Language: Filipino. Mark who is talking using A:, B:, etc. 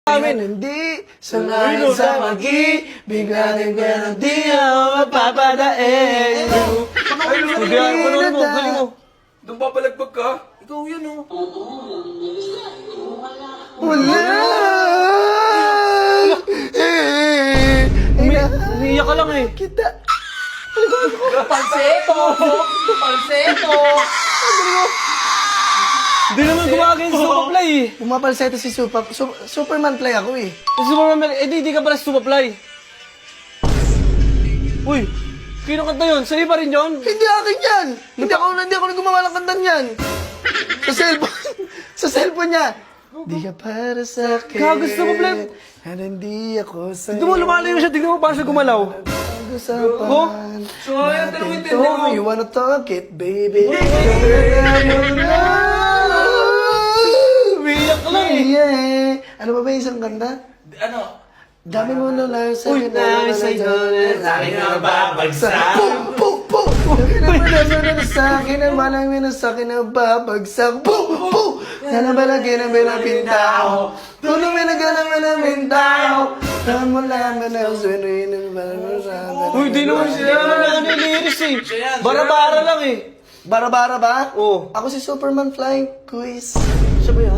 A: Amin. Hindi sangayon sa pag-ibig natin pero di ako mapapadain.
B: Galing mo, galing mo.
C: Doon papalagbag ka? Ikaw yun, oh.
A: Wala!
B: Umiiyak ka lang eh.
A: Kita.
C: Palseto! Palseto!
B: Hindi naman gumagay sa Superfly eh.
A: Pumapalseta si Superman play ako eh.
B: Sa Superman, di ka pala sa Superfly. Uy, kinakanta yun. Sa'yo pa rin yun.
A: Hindi akin yan! Hindi ako gumawa ng kantan yan. Sa cellphone. Sa cellphone niya. Di ka para sa akin.
B: Gago sa Superfly.
A: At hindi ako sa'yo.
B: Tignan mo, lumalayo siya. Tignan mo paano siya gumalaw.
A: Usapan
C: So, ayan,
A: natin
C: tanungin
A: to.
C: mo.
A: You wanna talk it, baby?
B: Umiiyak ka lang eh.
A: Yeah. Ano ba ba yung isang kanta?
C: Ano?
A: Dami mo na lang sa
B: Uy, dami sa'yo na
C: Sabi nga babagsak.
A: Pum, pum, pum! Dami na sa akin, ang malang na sa akin na babagsak. Pum, pum! Sana ba lagi na pinapintao? Tulong may nagana na mintao. Tama lang na suwenoy na malasabi.
B: Uy, di naman ano yung lyrics eh. Bara-bara lang eh.
A: Bara-bara ba?
B: Oo.
A: Ako si Superman Flying Quiz.
B: Siya ba yan?